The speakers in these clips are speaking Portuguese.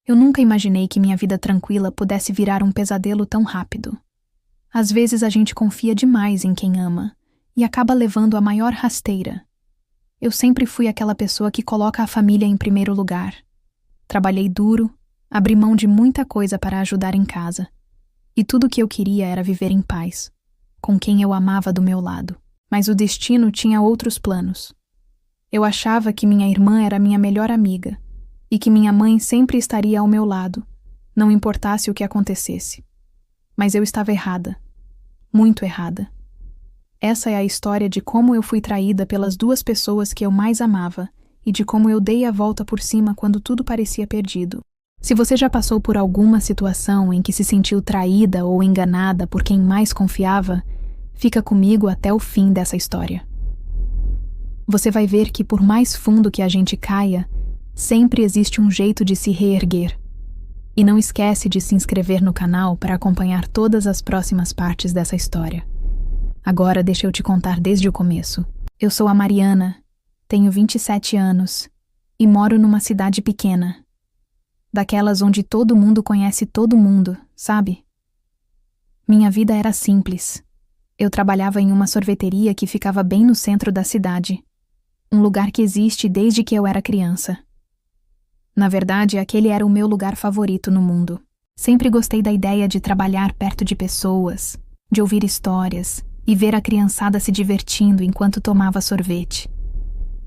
Eu nunca imaginei que minha vida tranquila pudesse virar um pesadelo tão rápido. Às vezes a gente confia demais em quem ama e acaba levando a maior rasteira. Eu sempre fui aquela pessoa que coloca a família em primeiro lugar. Trabalhei duro, abri mão de muita coisa para ajudar em casa. E tudo o que eu queria era viver em paz, com quem eu amava do meu lado. Mas o destino tinha outros planos. Eu achava que minha irmã era minha melhor amiga e que minha mãe sempre estaria ao meu lado, não importasse o que acontecesse. Mas eu estava errada, muito errada. Essa é a história de como eu fui traída pelas duas pessoas que eu mais amava e de como eu dei a volta por cima quando tudo parecia perdido. Se você já passou por alguma situação em que se sentiu traída ou enganada por quem mais confiava, fica comigo até o fim dessa história. Você vai ver que por mais fundo que a gente caia, sempre existe um jeito de se reerguer. E não esquece de se inscrever no canal para acompanhar todas as próximas partes dessa história. Agora deixa eu te contar desde o começo. Eu sou a Mariana, tenho 27 anos e moro numa cidade pequena. Daquelas onde todo mundo conhece todo mundo, sabe? Minha vida era simples. Eu trabalhava em uma sorveteria que ficava bem no centro da cidade. Um lugar que existe desde que eu era criança. Na verdade, aquele era o meu lugar favorito no mundo. Sempre gostei da ideia de trabalhar perto de pessoas, de ouvir histórias e ver a criançada se divertindo enquanto tomava sorvete.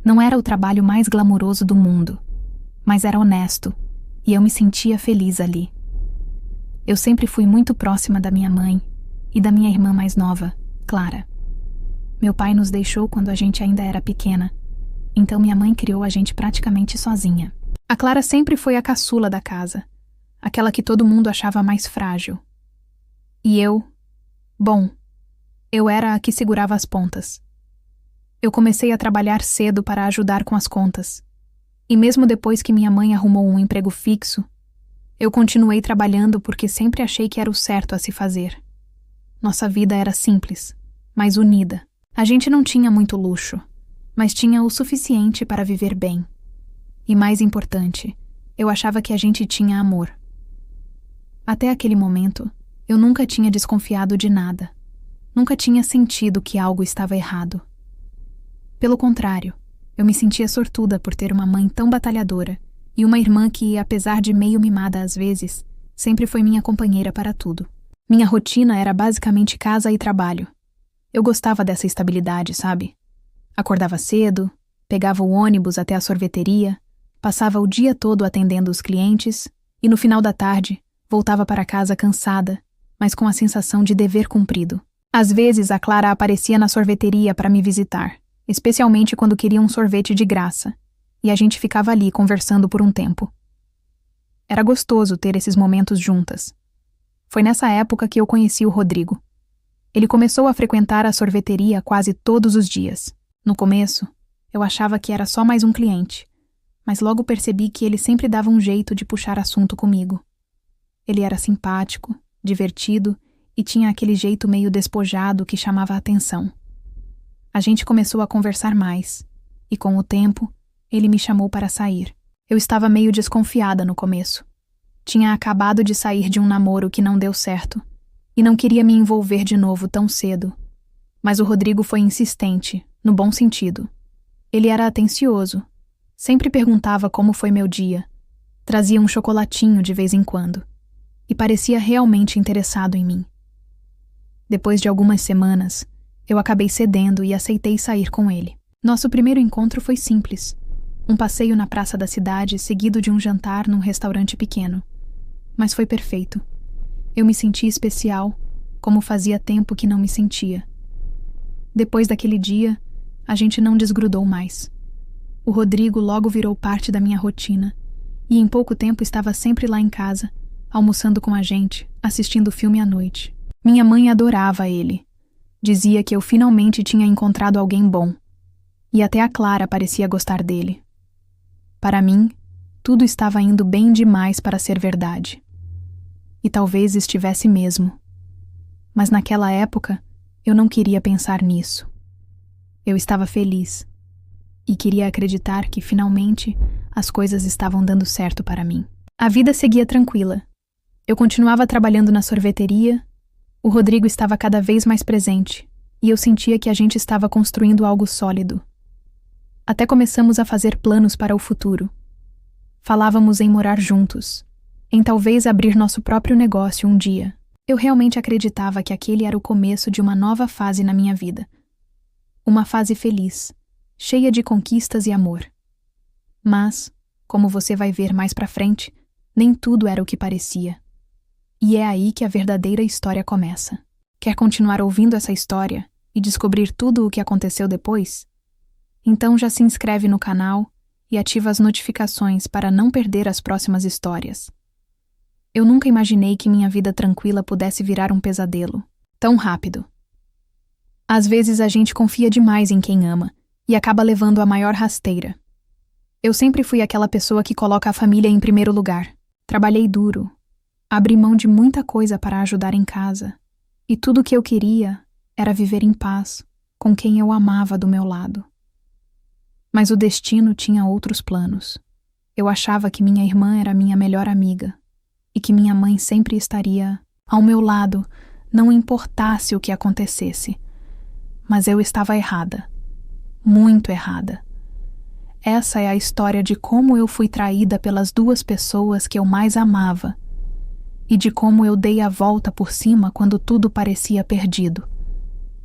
Não era o trabalho mais glamuroso do mundo, mas era honesto. E eu me sentia feliz ali. Eu sempre fui muito próxima da minha mãe e da minha irmã mais nova, Clara. Meu pai nos deixou quando a gente ainda era pequena, então minha mãe criou a gente praticamente sozinha. A Clara sempre foi a caçula da casa, aquela que todo mundo achava mais frágil. E eu era a que segurava as pontas. Eu comecei a trabalhar cedo para ajudar com as contas. E mesmo depois que minha mãe arrumou um emprego fixo, eu continuei trabalhando porque sempre achei que era o certo a se fazer. Nossa vida era simples, mas unida. A gente não tinha muito luxo, mas tinha o suficiente para viver bem. E mais importante, eu achava que a gente tinha amor. Até aquele momento, eu nunca tinha desconfiado de nada. Nunca tinha sentido que algo estava errado. Pelo contrário, eu me sentia sortuda por ter uma mãe tão batalhadora e uma irmã que, apesar de meio mimada às vezes, sempre foi minha companheira para tudo. Minha rotina era basicamente casa e trabalho. Eu gostava dessa estabilidade, sabe? Acordava cedo, pegava o ônibus até a sorveteria, passava o dia todo atendendo os clientes e, no final da tarde, voltava para casa cansada, mas com a sensação de dever cumprido. Às vezes, a Clara aparecia na sorveteria para me visitar, especialmente quando queria um sorvete de graça, e a gente ficava ali conversando por um tempo. Era gostoso ter esses momentos juntas. Foi nessa época que eu conheci o Rodrigo. Ele começou a frequentar a sorveteria quase todos os dias. No começo, eu achava que era só mais um cliente, mas logo percebi que ele sempre dava um jeito de puxar assunto comigo. Ele era simpático, divertido e tinha aquele jeito meio despojado que chamava a atenção. A gente começou a conversar mais, e com o tempo, ele me chamou para sair. Eu estava meio desconfiada no começo. Tinha acabado de sair de um namoro que não deu certo, e não queria me envolver de novo tão cedo. Mas o Rodrigo foi insistente, no bom sentido. Ele era atencioso, sempre perguntava como foi meu dia, trazia um chocolatinho de vez em quando, e parecia realmente interessado em mim. Depois de algumas semanas, eu acabei cedendo e aceitei sair com ele. Nosso primeiro encontro foi simples. Um passeio na praça da cidade, seguido de um jantar num restaurante pequeno. Mas foi perfeito. Eu me senti especial, como fazia tempo que não me sentia. Depois daquele dia, a gente não desgrudou mais. O Rodrigo logo virou parte da minha rotina, e em pouco tempo estava sempre lá em casa, almoçando com a gente, assistindo filme à noite. Minha mãe adorava ele. Dizia que eu finalmente tinha encontrado alguém bom. E até a Clara parecia gostar dele. Para mim, tudo estava indo bem demais para ser verdade. E talvez estivesse mesmo. Mas naquela época, eu não queria pensar nisso. Eu estava feliz. E queria acreditar que, finalmente, as coisas estavam dando certo para mim. A vida seguia tranquila. Eu continuava trabalhando na sorveteria, o Rodrigo estava cada vez mais presente, e eu sentia que a gente estava construindo algo sólido. Até começamos a fazer planos para o futuro. Falávamos em morar juntos, em talvez abrir nosso próprio negócio um dia. Eu realmente acreditava que aquele era o começo de uma nova fase na minha vida. Uma fase feliz, cheia de conquistas e amor. Mas, como você vai ver mais pra frente, nem tudo era o que parecia. E é aí que a verdadeira história começa. Quer continuar ouvindo essa história e descobrir tudo o que aconteceu depois? Então já se inscreve no canal e ativa as notificações para não perder as próximas histórias. Eu nunca imaginei que minha vida tranquila pudesse virar um pesadelo, tão rápido. Às vezes a gente confia demais em quem ama e acaba levando a maior rasteira. Eu sempre fui aquela pessoa que coloca a família em primeiro lugar. Trabalhei duro, abri mão de muita coisa para ajudar em casa, e tudo o que eu queria era viver em paz, com quem eu amava do meu lado. Mas o destino tinha outros planos. Eu achava que minha irmã era minha melhor amiga, e que minha mãe sempre estaria ao meu lado, não importasse o que acontecesse. Mas eu estava errada. Muito errada. Essa é a história de como eu fui traída pelas duas pessoas que eu mais amava e de como eu dei a volta por cima quando tudo parecia perdido.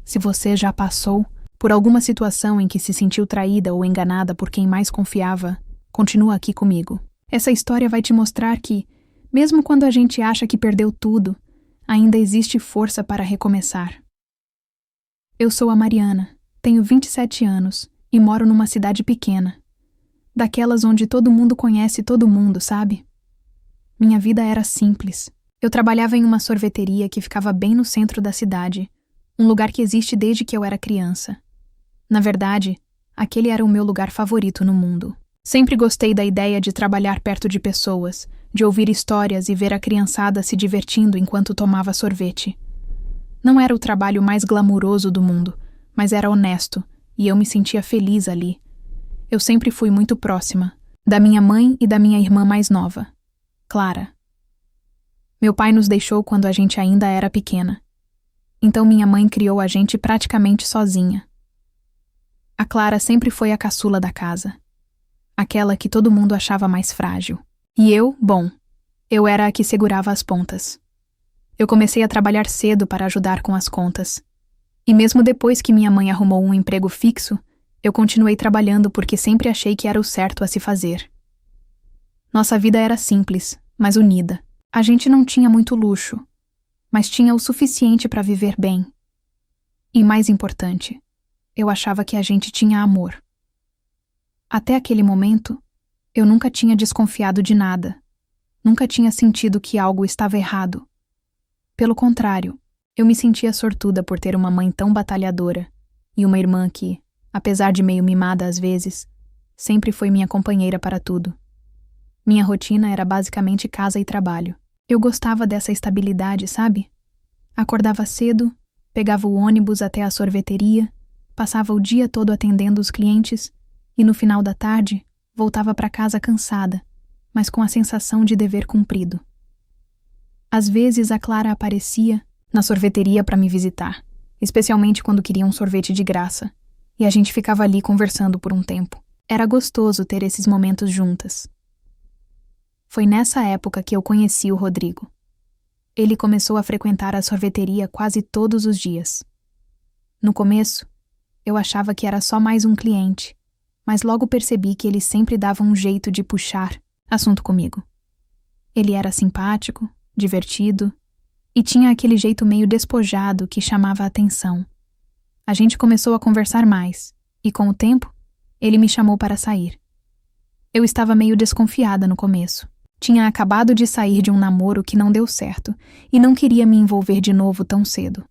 Se você já passou por alguma situação em que se sentiu traída ou enganada por quem mais confiava, continua aqui comigo. Essa história vai te mostrar que, mesmo quando a gente acha que perdeu tudo, ainda existe força para recomeçar. Eu sou a Mariana, tenho 27 anos e moro numa cidade pequena. Daquelas onde todo mundo conhece todo mundo, sabe? Minha vida era simples. Eu trabalhava em uma sorveteria que ficava bem no centro da cidade, um lugar que existe desde que eu era criança. Na verdade, aquele era o meu lugar favorito no mundo. Sempre gostei da ideia de trabalhar perto de pessoas, de ouvir histórias e ver a criançada se divertindo enquanto tomava sorvete. Não era o trabalho mais glamuroso do mundo, mas era honesto, e eu me sentia feliz ali. Eu sempre fui muito próxima, da minha mãe e da minha irmã mais nova, Clara. Meu pai nos deixou quando a gente ainda era pequena. Então minha mãe criou a gente praticamente sozinha. A Clara sempre foi a caçula da casa. Aquela que todo mundo achava mais frágil. E eu era a que segurava as pontas. Eu comecei a trabalhar cedo para ajudar com as contas. E mesmo depois que minha mãe arrumou um emprego fixo, eu continuei trabalhando porque sempre achei que era o certo a se fazer. Nossa vida era simples, mas unida. A gente não tinha muito luxo, mas tinha o suficiente para viver bem. E mais importante, eu achava que a gente tinha amor. Até aquele momento, eu nunca tinha desconfiado de nada. Nunca tinha sentido que algo estava errado. Pelo contrário, eu me sentia sortuda por ter uma mãe tão batalhadora e uma irmã que, apesar de meio mimada às vezes, sempre foi minha companheira para tudo. Minha rotina era basicamente casa e trabalho. Eu gostava dessa estabilidade, sabe? Acordava cedo, pegava o ônibus até a sorveteria, passava o dia todo atendendo os clientes e no final da tarde voltava para casa cansada, mas com a sensação de dever cumprido. Às vezes a Clara aparecia na sorveteria para me visitar, especialmente quando queria um sorvete de graça. E a gente ficava ali conversando por um tempo. Era gostoso ter esses momentos juntas. Foi nessa época que eu conheci o Rodrigo. Ele começou a frequentar a sorveteria quase todos os dias. No começo, eu achava que era só mais um cliente, mas logo percebi que ele sempre dava um jeito de puxar assunto comigo. Ele era simpático, divertido e tinha aquele jeito meio despojado que chamava a atenção. A gente começou a conversar mais, e com o tempo, ele me chamou para sair. Eu estava meio desconfiada no começo. Tinha acabado de sair de um namoro que não deu certo, e não queria me envolver de novo tão cedo.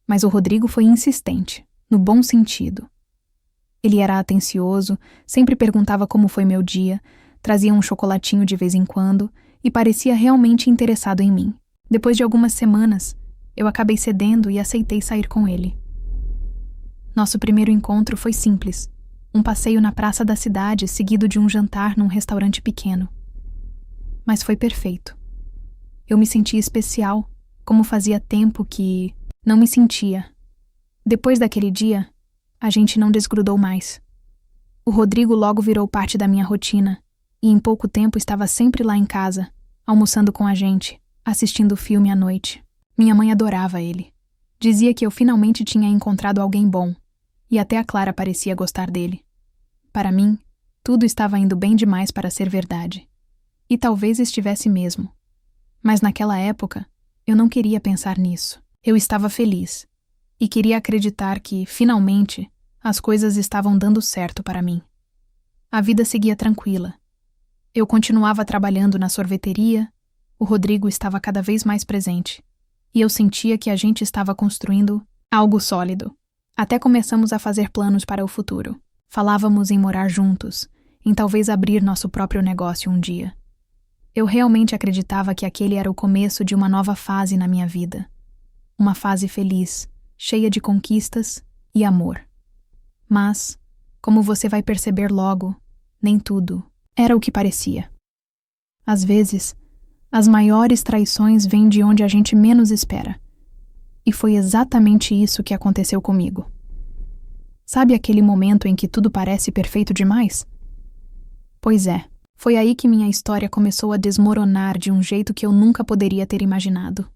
Mas o Rodrigo foi insistente, no bom sentido. Ele era atencioso, sempre perguntava como foi meu dia, trazia um chocolatinho de vez em quando, e parecia realmente interessado em mim. Depois de algumas semanas, eu acabei cedendo e aceitei sair com ele. Nosso primeiro encontro foi simples, um passeio na praça da cidade seguido de um jantar num restaurante pequeno. Mas foi perfeito. Eu me senti especial, como fazia tempo que não me sentia. Depois daquele dia, a gente não desgrudou mais. O Rodrigo logo virou parte da minha rotina, e em pouco tempo estava sempre lá em casa, almoçando com a gente, assistindo filme à noite. Minha mãe adorava ele. Dizia que eu finalmente tinha encontrado alguém bom, e até a Clara parecia gostar dele. Para mim, tudo estava indo bem demais para ser verdade. E talvez estivesse mesmo. Mas naquela época, eu não queria pensar nisso. Eu estava feliz, e queria acreditar que, finalmente, as coisas estavam dando certo para mim. A vida seguia tranquila. Eu continuava trabalhando na sorveteria, o Rodrigo estava cada vez mais presente, e eu sentia que a gente estava construindo algo sólido. Até começamos a fazer planos para o futuro. Falávamos em morar juntos, em talvez abrir nosso próprio negócio um dia. Eu realmente acreditava que aquele era o começo de uma nova fase na minha vida. Uma fase feliz, cheia de conquistas e amor. Mas, como você vai perceber logo, nem tudo era o que parecia. Às vezes, as maiores traições vêm de onde a gente menos espera. E foi exatamente isso que aconteceu comigo. Sabe aquele momento em que tudo parece perfeito demais? Pois é, foi aí que minha história começou a desmoronar de um jeito que eu nunca poderia ter imaginado.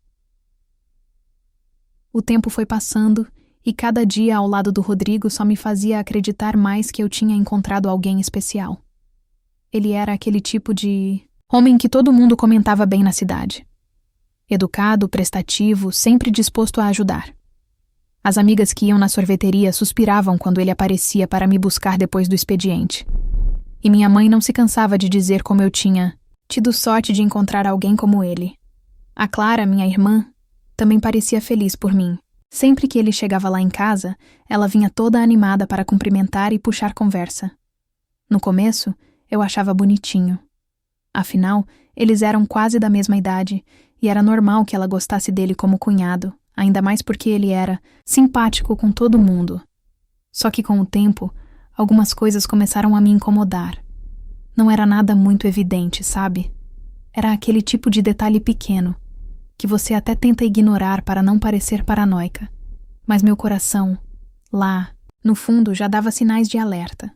O tempo foi passando e cada dia ao lado do Rodrigo só me fazia acreditar mais que eu tinha encontrado alguém especial. Ele era aquele tipo de homem que todo mundo comentava bem na cidade. Educado, prestativo, sempre disposto a ajudar. As amigas que iam na sorveteria suspiravam quando ele aparecia para me buscar depois do expediente. E minha mãe não se cansava de dizer como eu tinha tido sorte de encontrar alguém como ele. A Clara, minha irmã, também parecia feliz por mim. Sempre que ele chegava lá em casa, ela vinha toda animada para cumprimentar e puxar conversa. No começo, eu achava bonitinho. Afinal, eles eram quase da mesma idade, e era normal que ela gostasse dele como cunhado, ainda mais porque ele era simpático com todo mundo. Só que com o tempo, algumas coisas começaram a me incomodar. Não era nada muito evidente, sabe? Era aquele tipo de detalhe pequeno, que você até tenta ignorar para não parecer paranoica. Mas meu coração, lá, no fundo, já dava sinais de alerta.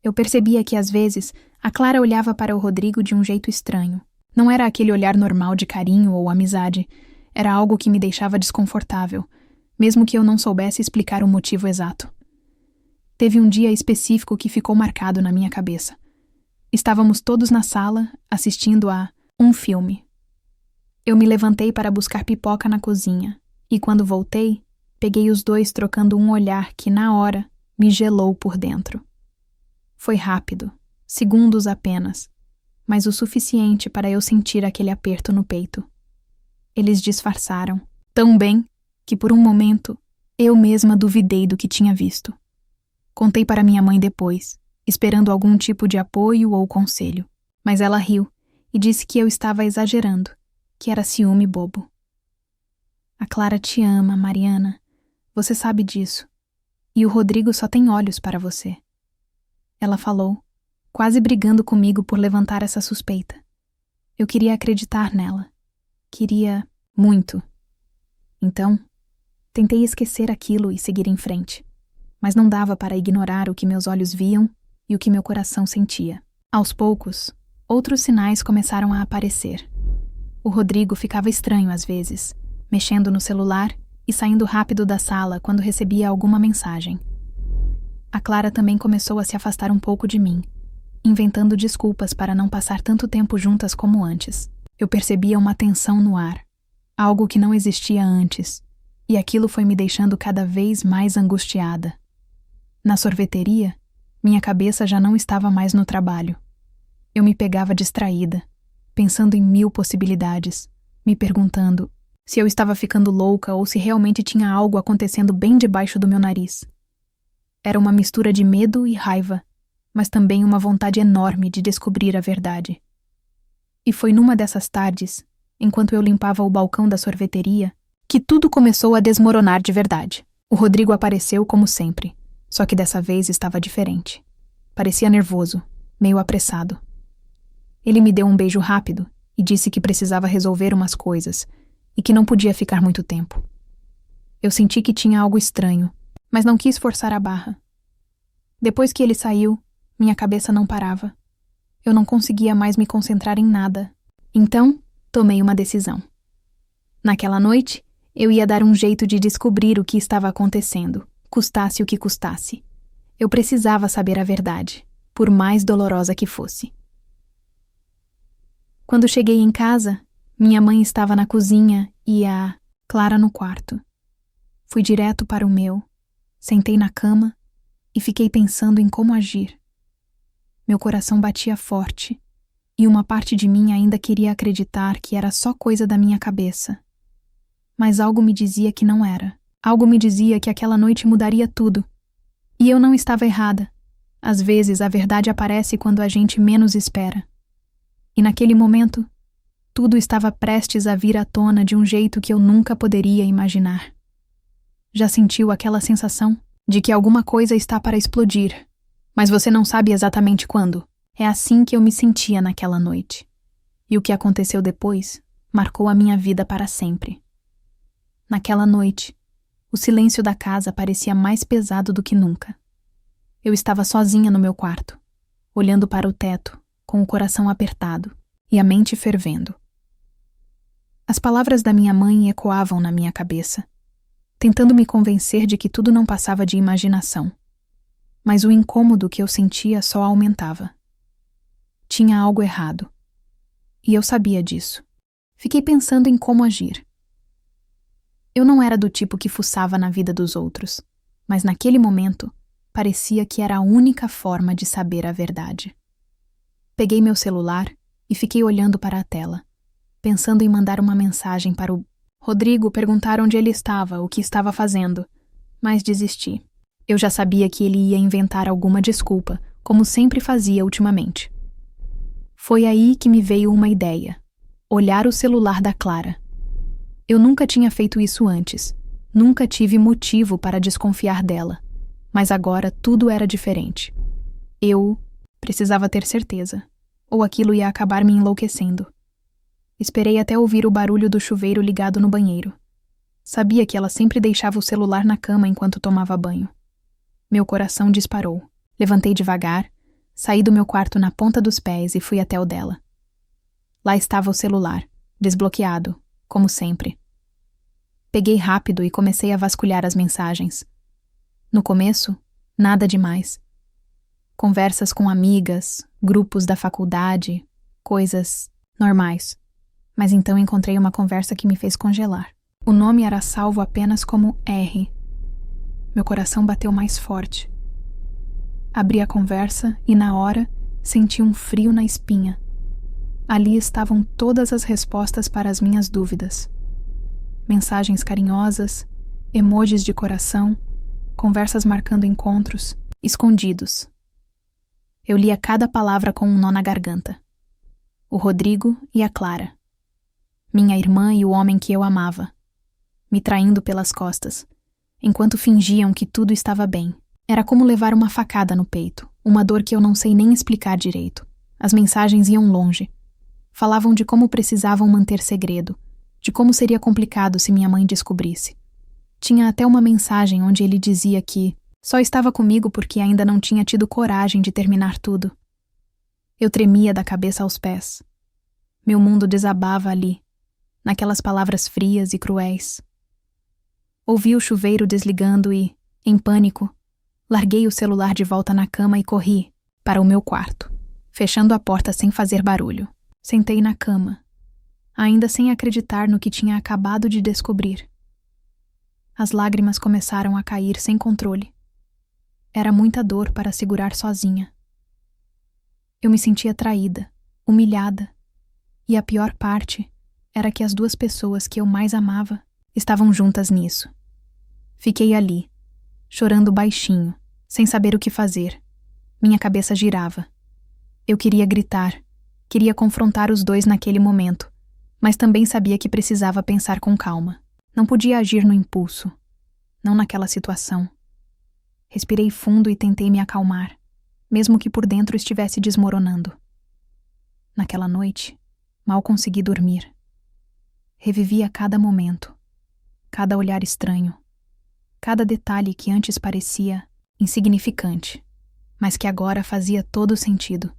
Eu percebia que, às vezes, a Clara olhava para o Rodrigo de um jeito estranho. Não era aquele olhar normal de carinho ou amizade. Era algo que me deixava desconfortável, mesmo que eu não soubesse explicar o motivo exato. Teve um dia específico que ficou marcado na minha cabeça. Estávamos todos na sala, assistindo a um filme. Eu me levantei para buscar pipoca na cozinha, e quando voltei, peguei os dois trocando um olhar que, na hora, me gelou por dentro. Foi rápido, segundos apenas, mas o suficiente para eu sentir aquele aperto no peito. Eles disfarçaram, tão bem, que por um momento, eu mesma duvidei do que tinha visto. Contei para minha mãe depois, esperando algum tipo de apoio ou conselho, mas ela riu e disse que eu estava exagerando, que era ciúme bobo. A Clara te ama, Mariana. Você sabe disso. E o Rodrigo só tem olhos para você. Ela falou, quase brigando comigo por levantar essa suspeita. Eu queria acreditar nela. Queria muito. Então, tentei esquecer aquilo e seguir em frente. Mas não dava para ignorar o que meus olhos viam e o que meu coração sentia. Aos poucos, outros sinais começaram a aparecer. O Rodrigo ficava estranho às vezes, mexendo no celular e saindo rápido da sala quando recebia alguma mensagem. A Clara também começou a se afastar um pouco de mim, inventando desculpas para não passar tanto tempo juntas como antes. Eu percebia uma tensão no ar, algo que não existia antes, e aquilo foi me deixando cada vez mais angustiada. Na sorveteria, minha cabeça já não estava mais no trabalho. Eu me pegava distraída, pensando em 1000 possibilidades, me perguntando se eu estava ficando louca ou se realmente tinha algo acontecendo bem debaixo do meu nariz. Era uma mistura de medo e raiva, mas também uma vontade enorme de descobrir a verdade. E foi numa dessas tardes, enquanto eu limpava o balcão da sorveteria, que tudo começou a desmoronar de verdade. O Rodrigo apareceu como sempre, só que dessa vez estava diferente. Parecia nervoso, meio apressado. Ele me deu um beijo rápido e disse que precisava resolver umas coisas e que não podia ficar muito tempo. Eu senti que tinha algo estranho, mas não quis forçar a barra. Depois que ele saiu, minha cabeça não parava. Eu não conseguia mais me concentrar em nada. Então, tomei uma decisão. Naquela noite, eu ia dar um jeito de descobrir o que estava acontecendo, custasse o que custasse. Eu precisava saber a verdade, por mais dolorosa que fosse. Quando cheguei em casa, minha mãe estava na cozinha e a Clara no quarto. Fui direto para o meu, sentei na cama e fiquei pensando em como agir. Meu coração batia forte e uma parte de mim ainda queria acreditar que era só coisa da minha cabeça. Mas algo me dizia que não era. Algo me dizia que aquela noite mudaria tudo. E eu não estava errada. Às vezes a verdade aparece quando a gente menos espera. E naquele momento, tudo estava prestes a vir à tona de um jeito que eu nunca poderia imaginar. Já sentiu aquela sensação de que alguma coisa está para explodir, mas você não sabe exatamente quando? É assim que eu me sentia naquela noite. E o que aconteceu depois marcou a minha vida para sempre. Naquela noite, o silêncio da casa parecia mais pesado do que nunca. Eu estava sozinha no meu quarto, olhando para o teto, com o coração apertado e a mente fervendo. As palavras da minha mãe ecoavam na minha cabeça, tentando me convencer de que tudo não passava de imaginação. Mas o incômodo que eu sentia só aumentava. Tinha algo errado. E eu sabia disso. Fiquei pensando em como agir. Eu não era do tipo que fuçava na vida dos outros, mas naquele momento parecia que era a única forma de saber a verdade. Peguei meu celular e fiquei olhando para a tela, pensando em mandar uma mensagem para o Rodrigo perguntar onde ele estava, o que estava fazendo, mas desisti. Eu já sabia que ele ia inventar alguma desculpa, como sempre fazia ultimamente. Foi aí que me veio uma ideia: olhar o celular da Clara. Eu nunca tinha feito isso antes, nunca tive motivo para desconfiar dela, mas agora tudo era diferente. Eu precisava ter certeza, ou aquilo ia acabar me enlouquecendo. Esperei até ouvir o barulho do chuveiro ligado no banheiro. Sabia que ela sempre deixava o celular na cama enquanto tomava banho. Meu coração disparou. Levantei devagar, saí do meu quarto na ponta dos pés e fui até o dela. Lá estava o celular, desbloqueado, como sempre. Peguei rápido e comecei a vasculhar as mensagens. No começo, nada demais. Conversas com amigas, grupos da faculdade, coisas normais. Mas então encontrei uma conversa que me fez congelar. O nome era salvo apenas como R. Meu coração bateu mais forte. Abri a conversa e, na hora, senti um frio na espinha. Ali estavam todas as respostas para as minhas dúvidas. Mensagens carinhosas, emojis de coração, conversas marcando encontros, escondidos. Eu lia cada palavra com um nó na garganta. O Rodrigo e a Clara. Minha irmã e o homem que eu amava. Me traindo pelas costas, enquanto fingiam que tudo estava bem. Era como levar uma facada no peito, uma dor que eu não sei nem explicar direito. As mensagens iam longe. Falavam de como precisavam manter segredo, de como seria complicado se minha mãe descobrisse. Tinha até uma mensagem onde ele dizia que só estava comigo porque ainda não tinha tido coragem de terminar tudo. Eu tremia da cabeça aos pés. Meu mundo desabava ali, naquelas palavras frias e cruéis. Ouvi o chuveiro desligando e, em pânico, larguei o celular de volta na cama e corri para o meu quarto, fechando a porta sem fazer barulho. Sentei na cama, ainda sem acreditar no que tinha acabado de descobrir. As lágrimas começaram a cair sem controle. Era muita dor para segurar sozinha. Eu me sentia traída, humilhada, e a pior parte era que as duas pessoas que eu mais amava estavam juntas nisso. Fiquei ali, chorando baixinho, sem saber o que fazer. Minha cabeça girava. Eu queria gritar, queria confrontar os dois naquele momento, mas também sabia que precisava pensar com calma. Não podia agir no impulso, não naquela situação. Respirei fundo e tentei me acalmar, mesmo que por dentro estivesse desmoronando. Naquela noite, Mal consegui dormir. Revivia cada momento, cada olhar estranho, cada detalhe que antes parecia insignificante, mas que agora fazia todo sentido.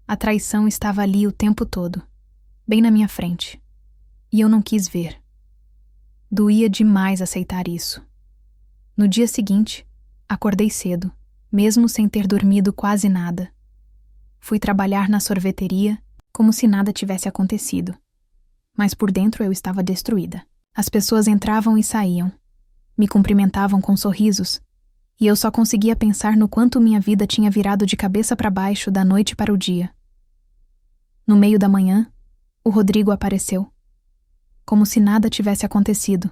A traição estava ali o tempo todo, bem na minha frente, e eu não quis ver. Doía demais aceitar isso. No dia seguinte, acordei cedo, mesmo sem ter dormido quase nada. Fui trabalhar na sorveteria como se nada tivesse acontecido. Mas por dentro eu estava destruída. As pessoas entravam e saíam, me cumprimentavam com sorrisos, e eu só conseguia pensar no quanto minha vida tinha virado de cabeça para baixo da noite para o dia. No meio da manhã, o Rodrigo apareceu, como se nada tivesse acontecido.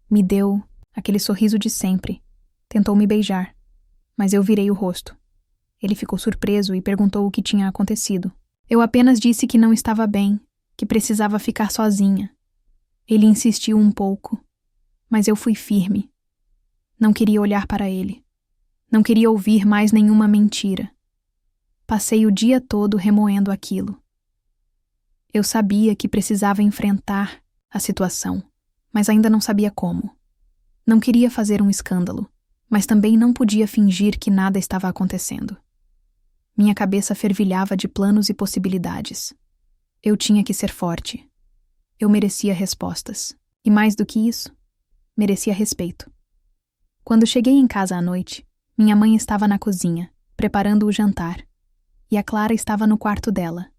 Me deu aquele sorriso de sempre, tentou me beijar, mas eu virei o rosto. Ele ficou surpreso e perguntou o que tinha acontecido. Eu apenas disse que não estava bem, que precisava ficar sozinha. Ele insistiu um pouco, mas eu fui firme. Não queria olhar para ele. Não queria ouvir mais nenhuma mentira. Passei o dia todo remoendo aquilo. Eu sabia que precisava enfrentar a situação, mas ainda não sabia como. Não queria fazer um escândalo, mas também não podia fingir que nada estava acontecendo. Minha cabeça fervilhava de planos e possibilidades. Eu tinha que ser forte. Eu merecia respostas. E mais do que isso, merecia respeito. Quando cheguei em casa à noite, minha mãe estava na cozinha, preparando o jantar, e a Clara estava no quarto dela.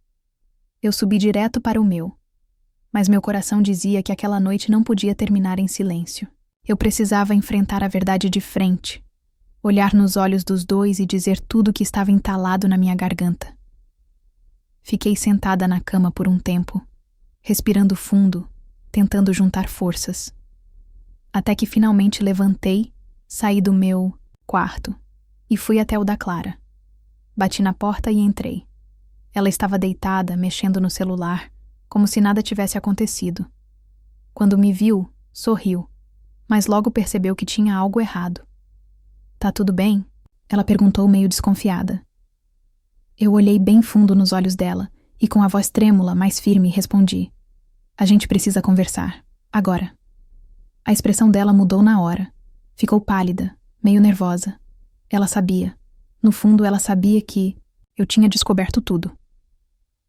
Eu subi direto para o meu, mas meu coração dizia que aquela noite não podia terminar em silêncio. Eu precisava enfrentar a verdade de frente, olhar nos olhos dos dois e dizer tudo o que estava entalado na minha garganta. Fiquei sentada na cama por um tempo, respirando fundo, tentando juntar forças. Até que finalmente levantei, saí do meu quarto e fui até o da Clara. Bati na porta e entrei. Ela estava deitada, mexendo no celular, como se nada tivesse acontecido. Quando me viu, sorriu, mas logo percebeu que tinha algo errado. "Tá tudo bem?" Ela perguntou meio desconfiada. Eu olhei bem fundo nos olhos dela e com a voz trêmula, mas firme, respondi: "A gente precisa conversar. Agora." A expressão dela mudou na hora. Ficou pálida, meio nervosa. Ela sabia. No fundo, ela sabia que eu tinha descoberto tudo.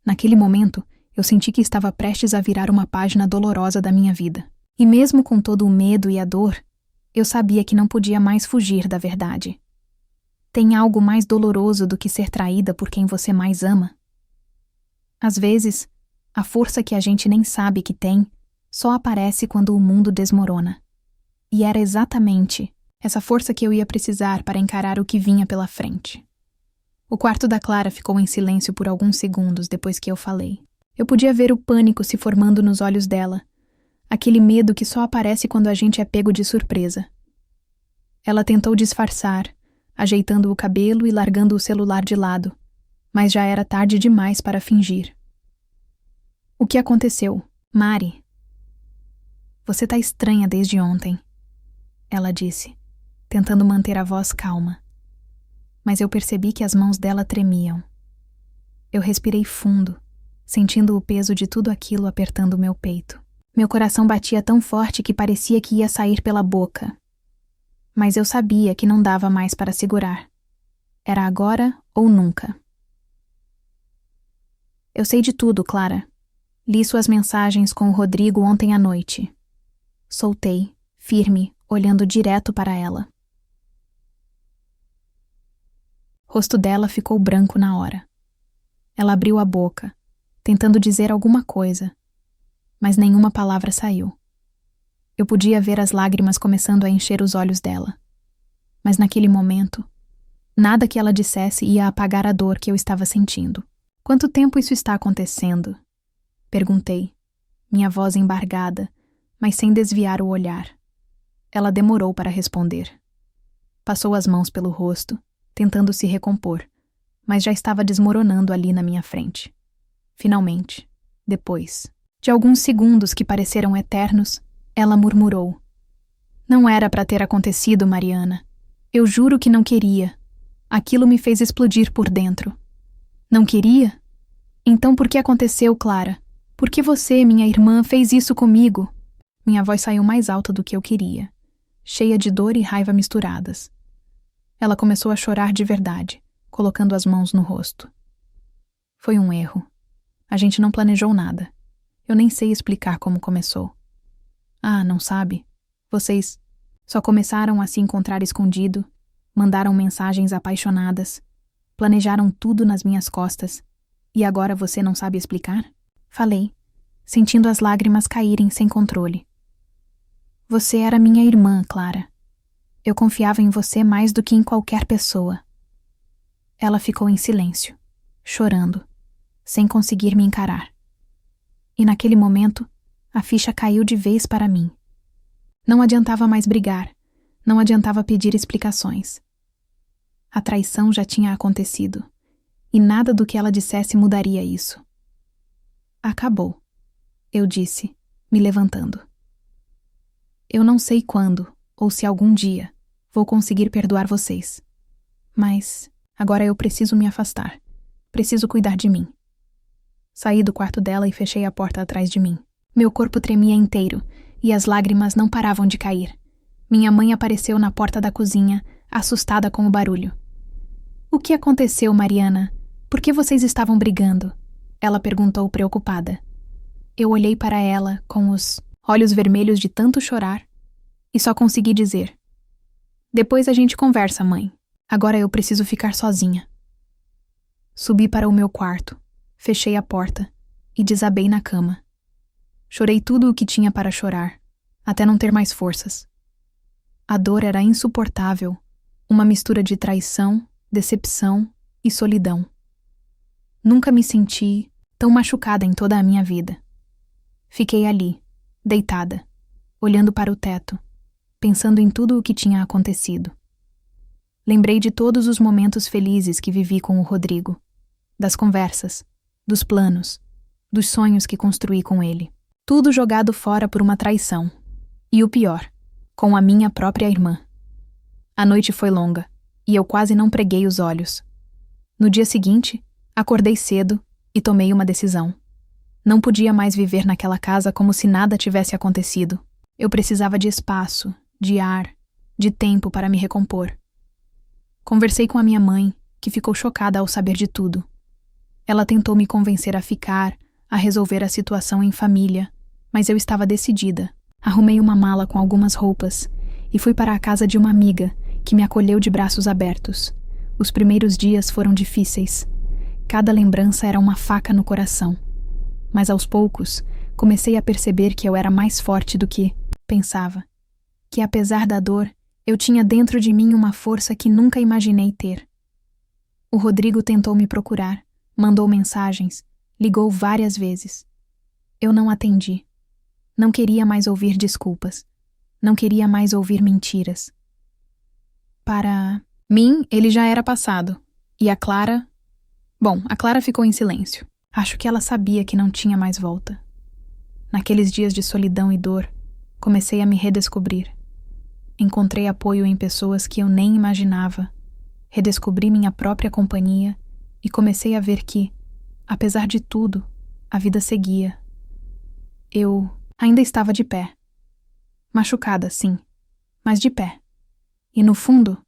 Naquele momento, eu senti que estava prestes a virar uma página dolorosa da minha vida. E mesmo com todo o medo e a dor, eu sabia que não podia mais fugir da verdade. Tem algo mais doloroso do que ser traída por quem você mais ama? Às vezes, a força que a gente nem sabe que tem só aparece quando o mundo desmorona. E era exatamente essa força que eu ia precisar para encarar o que vinha pela frente. O quarto da Clara ficou em silêncio por alguns segundos depois que eu falei. Eu podia ver o pânico se formando nos olhos dela, aquele medo que só aparece quando a gente é pego de surpresa. Ela tentou disfarçar, ajeitando o cabelo e largando o celular de lado, mas já era tarde demais para fingir. "O que aconteceu, Mari?" "Você tá estranha desde ontem", ela disse, tentando manter a voz calma. Mas eu percebi que as mãos dela tremiam. Eu respirei fundo, sentindo o peso de tudo aquilo apertando meu peito. Meu coração batia tão forte que parecia que ia sair pela boca. Mas eu sabia que não dava mais para segurar. Era agora ou nunca. "Eu sei de tudo, Clara. Li suas mensagens com o Rodrigo ontem à noite." Soltei, firme, olhando direto para ela. O rosto dela ficou branco na hora. Ela abriu a boca, tentando dizer alguma coisa, mas nenhuma palavra saiu. Eu podia ver as lágrimas começando a encher os olhos dela. Mas naquele momento, nada que ela dissesse ia apagar a dor que eu estava sentindo. "Quanto tempo isso está acontecendo?" Perguntei, minha voz embargada, mas sem desviar o olhar. Ela demorou para responder. Passou as mãos pelo rosto, tentando se recompor, mas já estava desmoronando ali na minha frente. Finalmente, depois de alguns segundos que pareceram eternos, ela murmurou: "Não era para ter acontecido, Mariana. Eu juro que não queria. Aquilo me fez explodir por dentro." "Não queria?" Então por que aconteceu, Clara? Por que você, minha irmã, fez isso comigo? Minha voz saiu mais alta do que eu queria, cheia de dor e raiva misturadas. Ela começou a chorar de verdade, colocando as mãos no rosto. Foi um erro. A gente não planejou nada. Eu nem sei explicar como começou. Ah, não sabe? Vocês só começaram a se encontrar escondido, mandaram mensagens apaixonadas, planejaram tudo nas minhas costas, e agora você não sabe explicar? Falei, sentindo as lágrimas caírem sem controle. Você era minha irmã, Clara. Eu confiava em você mais do que em qualquer pessoa. Ela ficou em silêncio, chorando, sem conseguir me encarar. E naquele momento, a ficha caiu de vez para mim. Não adiantava mais brigar, não adiantava pedir explicações. A traição já tinha acontecido, e nada do que ela dissesse mudaria isso. Acabou, eu disse, me levantando. Eu não sei quando, ou se algum dia, vou conseguir perdoar vocês. Mas agora eu preciso me afastar. Preciso cuidar de mim. Saí do quarto dela e fechei a porta atrás de mim. Meu corpo tremia inteiro e as lágrimas não paravam de cair. Minha mãe apareceu na porta da cozinha, assustada com o barulho. O que aconteceu, Mariana? Por que vocês estavam brigando? Ela perguntou preocupada. Eu olhei para ela com os olhos vermelhos de tanto chorar e só consegui dizer: depois a gente conversa, mãe. Agora eu preciso ficar sozinha. Subi para o meu quarto, fechei a porta e desabei na cama. Chorei tudo o que tinha para chorar, até não ter mais forças. A dor era insuportável, uma mistura de traição, decepção e solidão. Nunca me senti tão machucada em toda a minha vida. Fiquei ali, deitada, olhando para o teto, pensando em tudo o que tinha acontecido. Lembrei de todos os momentos felizes que vivi com o Rodrigo, das conversas, dos planos, dos sonhos que construí com ele. Tudo jogado fora por uma traição. E o pior, com a minha própria irmã. A noite foi longa, e eu quase não preguei os olhos. No dia seguinte, acordei cedo e tomei uma decisão. Não podia mais viver naquela casa como se nada tivesse acontecido. Eu precisava de espaço, de ar, de tempo para me recompor. Conversei com a minha mãe, que ficou chocada ao saber de tudo. Ela tentou me convencer a ficar, a resolver a situação em família, mas eu estava decidida. Arrumei uma mala com algumas roupas e fui para a casa de uma amiga, que me acolheu de braços abertos. Os primeiros dias foram difíceis. Cada lembrança era uma faca no coração. Mas aos poucos, comecei a perceber que eu era mais forte do que pensava. Que apesar da dor, eu tinha dentro de mim uma força que nunca imaginei ter. O Rodrigo tentou me procurar, mandou mensagens, ligou várias vezes. Eu não atendi. Não queria mais ouvir desculpas. Não queria mais ouvir mentiras. Para mim, ele já era passado. E a Clara... Bom, a Clara ficou em silêncio. Acho que ela sabia que não tinha mais volta. Naqueles dias de solidão e dor, comecei a me redescobrir. Encontrei apoio em pessoas que eu nem imaginava. Redescobri minha própria companhia e comecei a ver que, apesar de tudo, a vida seguia. Eu ainda estava de pé. Machucada, sim, mas de pé. E no fundo,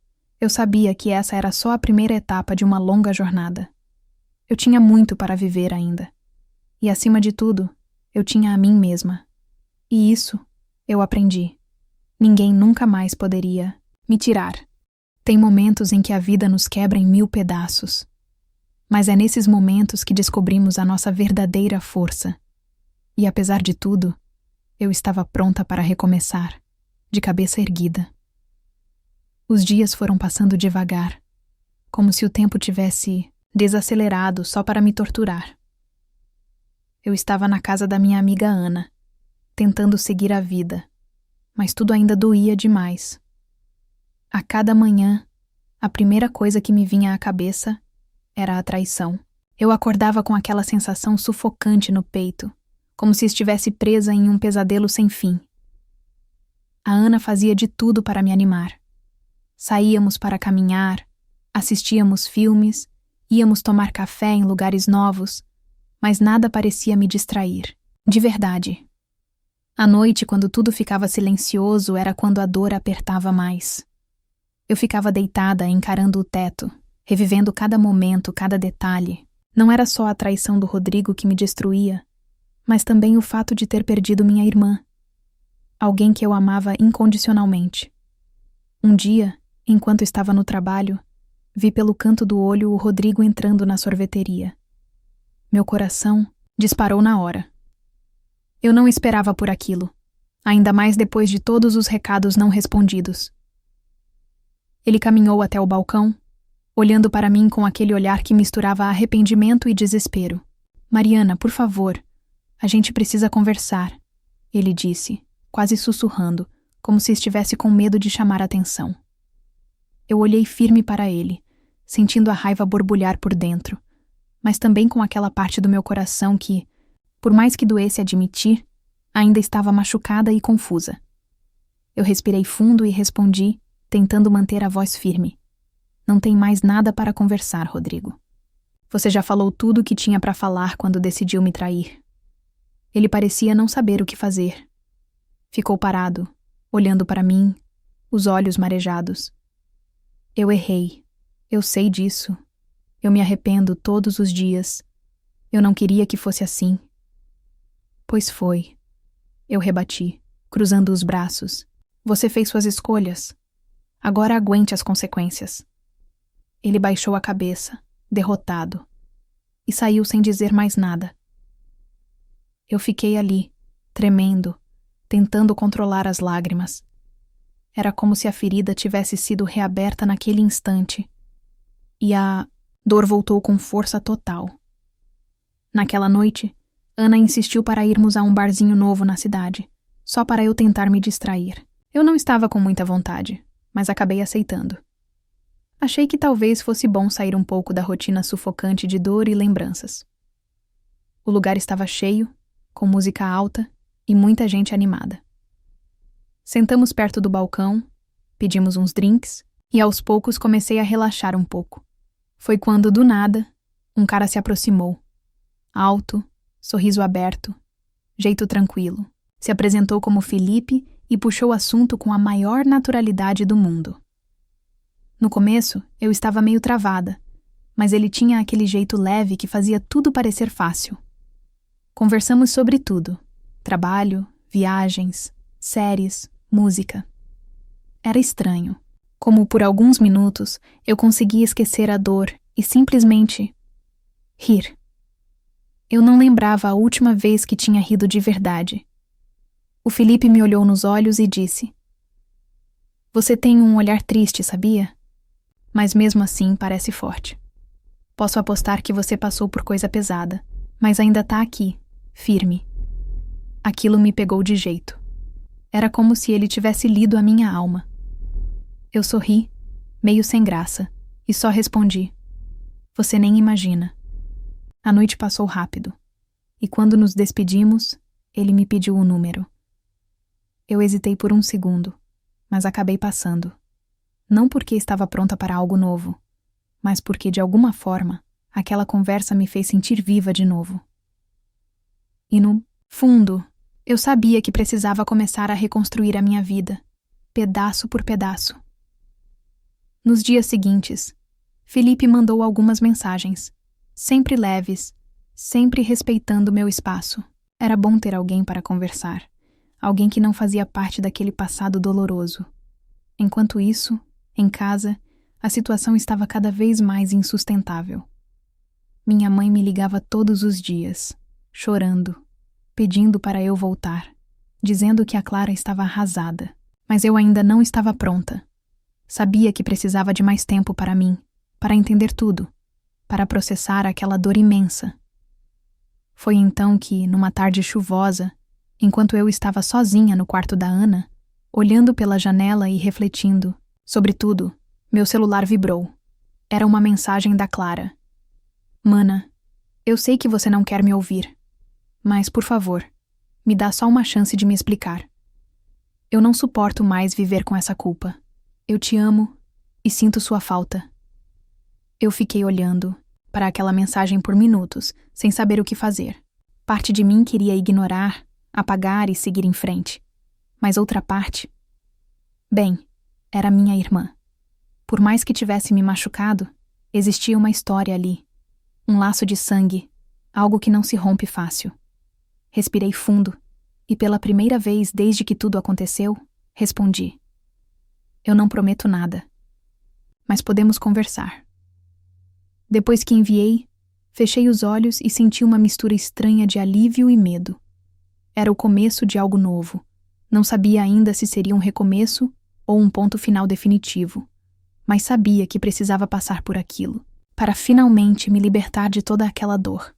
eu sabia que essa era só a primeira etapa de uma longa jornada. Eu tinha muito para viver ainda. E acima de tudo, eu tinha a mim mesma. E isso eu aprendi. Ninguém nunca mais poderia me tirar. Tem momentos em que a vida nos quebra em 1000 pedaços. Mas é nesses momentos que descobrimos a nossa verdadeira força. E apesar de tudo, eu estava pronta para recomeçar, de cabeça erguida. Os dias foram passando devagar, como se o tempo tivesse desacelerado só para me torturar. Eu estava na casa da minha amiga Ana, tentando seguir a vida, mas tudo ainda doía demais. A cada manhã, a primeira coisa que me vinha à cabeça era a traição. Eu acordava com aquela sensação sufocante no peito, como se estivesse presa em um pesadelo sem fim. A Ana fazia de tudo para me animar. Saíamos para caminhar, assistíamos filmes, íamos tomar café em lugares novos, mas nada parecia me distrair. De verdade. À noite, quando tudo ficava silencioso, era quando a dor apertava mais. Eu ficava deitada, encarando o teto, revivendo cada momento, cada detalhe. Não era só a traição do Rodrigo que me destruía, mas também o fato de ter perdido minha irmã. Alguém que eu amava incondicionalmente. Um dia, enquanto estava no trabalho, vi pelo canto do olho o Rodrigo entrando na sorveteria. Meu coração disparou na hora. Eu não esperava por aquilo, ainda mais depois de todos os recados não respondidos. Ele caminhou até o balcão, olhando para mim com aquele olhar que misturava arrependimento e desespero. "Mariana, por favor, a gente precisa conversar", ele disse, quase sussurrando, como se estivesse com medo de chamar atenção. Eu olhei firme para ele, sentindo a raiva borbulhar por dentro, mas também com aquela parte do meu coração que, por mais que doesse admitir, ainda estava machucada e confusa. Eu respirei fundo e respondi, tentando manter a voz firme. "Não tem mais nada para conversar, Rodrigo. Você já falou tudo o que tinha para falar quando decidiu me trair." Ele parecia não saber o que fazer. Ficou parado, olhando para mim, os olhos marejados. "Eu errei. Eu sei disso. Eu me arrependo todos os dias. Eu não queria que fosse assim." "Pois foi." Eu rebati, cruzando os braços. "Você fez suas escolhas. Agora aguente as consequências." Ele baixou a cabeça, derrotado, e saiu sem dizer mais nada. Eu fiquei ali, tremendo, tentando controlar as lágrimas. Era como se a ferida tivesse sido reaberta naquele instante, e a dor voltou com força total. Naquela noite, Ana insistiu para irmos a um barzinho novo na cidade, só para eu tentar me distrair. Eu não estava com muita vontade, mas acabei aceitando. Achei que talvez fosse bom sair um pouco da rotina sufocante de dor e lembranças. O lugar estava cheio, com música alta e muita gente animada. Sentamos perto do balcão, pedimos uns drinks e aos poucos comecei a relaxar um pouco. Foi quando, do nada, um cara se aproximou. Alto, sorriso aberto, jeito tranquilo. Se apresentou como Felipe e puxou o assunto com a maior naturalidade do mundo. No começo, eu estava meio travada, mas ele tinha aquele jeito leve que fazia tudo parecer fácil. Conversamos sobre tudo: trabalho, viagens, séries, música. Era estranho. Como por alguns minutos eu conseguia esquecer a dor e simplesmente rir. Eu não lembrava a última vez que tinha rido de verdade. O Felipe me olhou nos olhos e disse: "Você tem um olhar triste, sabia? Mas mesmo assim parece forte. Posso apostar que você passou por coisa pesada, mas ainda tá aqui, firme." Aquilo me pegou de jeito. Era como se ele tivesse lido a minha alma. Eu sorri, meio sem graça, e só respondi: "Você nem imagina." A noite passou rápido, e quando nos despedimos, ele me pediu o número. Eu hesitei por um segundo, mas acabei passando. Não porque estava pronta para algo novo, mas porque, de alguma forma, aquela conversa me fez sentir viva de novo. E no fundo, eu sabia que precisava começar a reconstruir a minha vida, pedaço por pedaço. Nos dias seguintes, Felipe mandou algumas mensagens, sempre leves, sempre respeitando meu espaço. Era bom ter alguém para conversar, alguém que não fazia parte daquele passado doloroso. Enquanto isso, em casa, a situação estava cada vez mais insustentável. Minha mãe me ligava todos os dias, chorando, pedindo para eu voltar, dizendo que a Clara estava arrasada, mas eu ainda não estava pronta. Sabia que precisava de mais tempo para mim, para entender tudo, para processar aquela dor imensa. Foi então que, numa tarde chuvosa, enquanto eu estava sozinha no quarto da Ana, olhando pela janela e refletindo, sobre tudo, meu celular vibrou. Era uma mensagem da Clara. "Mana, eu sei que você não quer me ouvir, mas, por favor, me dá só uma chance de me explicar. Eu não suporto mais viver com essa culpa. Eu te amo e sinto sua falta." Eu fiquei olhando, para aquela mensagem por minutos, sem saber o que fazer. Parte de mim queria ignorar, apagar e seguir em frente. Mas outra parte... Bem, era minha irmã. Por mais que tivesse me machucado, existia uma história ali. Um laço de sangue, algo que não se rompe fácil. Respirei fundo e, pela primeira vez desde que tudo aconteceu, respondi: eu não prometo nada, mas podemos conversar. Depois que enviei, fechei os olhos e senti uma mistura estranha de alívio e medo. Era o começo de algo novo. Não sabia ainda se seria um recomeço ou um ponto final definitivo, mas sabia que precisava passar por aquilo, para finalmente me libertar de toda aquela dor.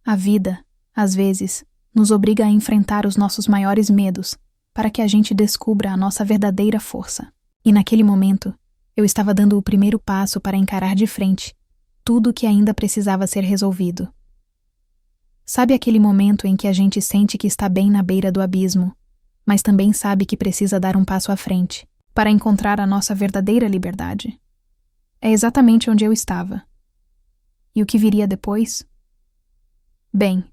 A vida, às vezes, nos obriga a enfrentar os nossos maiores medos para que a gente descubra a nossa verdadeira força. E naquele momento, eu estava dando o primeiro passo para encarar de frente tudo que ainda precisava ser resolvido. Sabe aquele momento em que a gente sente que está bem na beira do abismo, mas também sabe que precisa dar um passo à frente para encontrar a nossa verdadeira liberdade? É exatamente onde eu estava. E o que viria depois? Bem,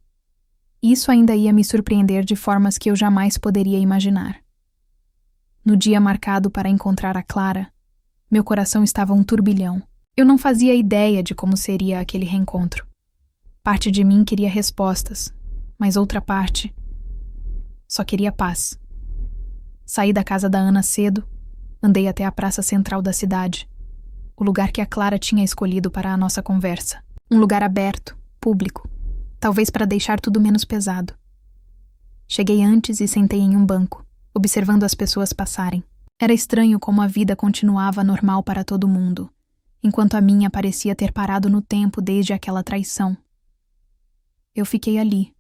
isso ainda ia me surpreender de formas que eu jamais poderia imaginar. No dia marcado para encontrar a Clara, meu coração estava um turbilhão. Eu não fazia ideia de como seria aquele reencontro. Parte de mim queria respostas, mas outra parte só queria paz. Saí da casa da Ana cedo, andei até a praça central da cidade, o lugar que a Clara tinha escolhido para a nossa conversa. Um lugar aberto, público, talvez para deixar tudo menos pesado. Cheguei antes e sentei em um banco, observando as pessoas passarem. Era estranho como a vida continuava normal para todo mundo, enquanto a minha parecia ter parado no tempo desde aquela traição. Eu fiquei ali,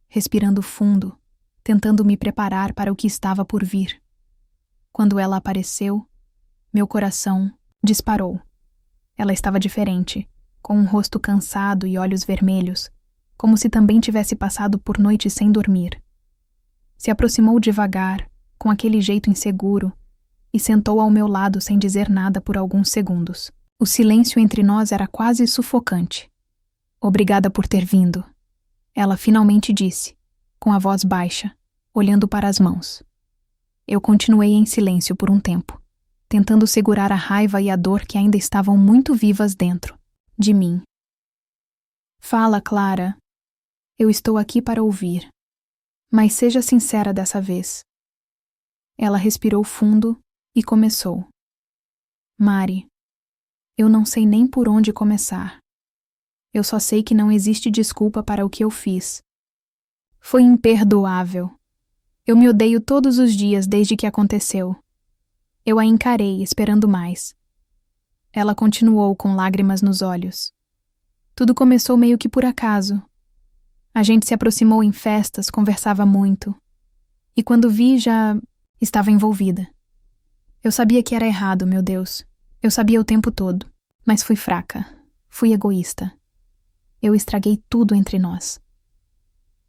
respirando fundo, tentando me preparar para o que estava por vir. Quando ela apareceu, meu coração disparou. Ela estava diferente, com um rosto cansado e olhos vermelhos, como se também tivesse passado por noites sem dormir. Se aproximou devagar, com aquele jeito inseguro, e sentou ao meu lado sem dizer nada por alguns segundos. O silêncio entre nós era quase sufocante. Obrigada por ter vindo. Ela finalmente disse, com a voz baixa, olhando para as mãos. Eu continuei em silêncio por um tempo, tentando segurar a raiva e a dor que ainda estavam muito vivas dentro de mim. Fala, Clara. Eu estou aqui para ouvir. Mas seja sincera dessa vez. Ela respirou fundo e começou. Mari, eu não sei nem por onde começar. Eu só sei que não existe desculpa para o que eu fiz. Foi imperdoável. Eu me odeio todos os dias desde que aconteceu. Eu a encarei, esperando mais. Ela continuou com lágrimas nos olhos. Tudo começou meio que por acaso. A gente se aproximou em festas, conversava muito. E quando vi, já estava envolvida. Eu sabia que era errado, meu Deus. Eu sabia o tempo todo. Mas fui fraca. Fui egoísta. Eu estraguei tudo entre nós.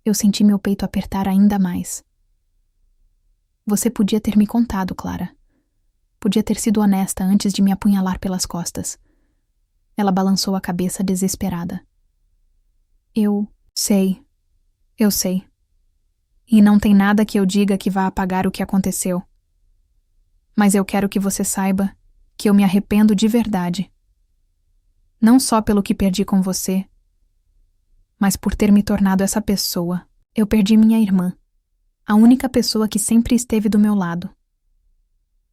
Eu senti meu peito apertar ainda mais. Você podia ter me contado, Clara. Podia ter sido honesta antes de me apunhalar pelas costas. Ela balançou a cabeça desesperada. Eu sei. E não tem nada que eu diga que vá apagar o que aconteceu. Mas eu quero que você saiba que eu me arrependo de verdade. Não só pelo que perdi com você, mas por ter me tornado essa pessoa. Eu perdi minha irmã, a única pessoa que sempre esteve do meu lado.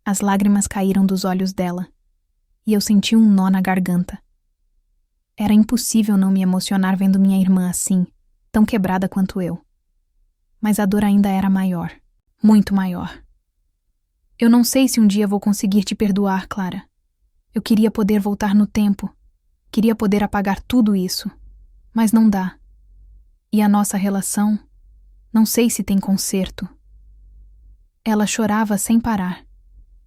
As lágrimas caíram dos olhos dela, e eu senti um nó na garganta. Era impossível não me emocionar vendo minha irmã assim, tão quebrada quanto eu. Mas a dor ainda era maior, muito maior. Eu não sei se um dia vou conseguir te perdoar, Clara. Eu queria poder voltar no tempo, queria poder apagar tudo isso, mas não dá. E a nossa relação, não sei se tem conserto. Ela chorava sem parar,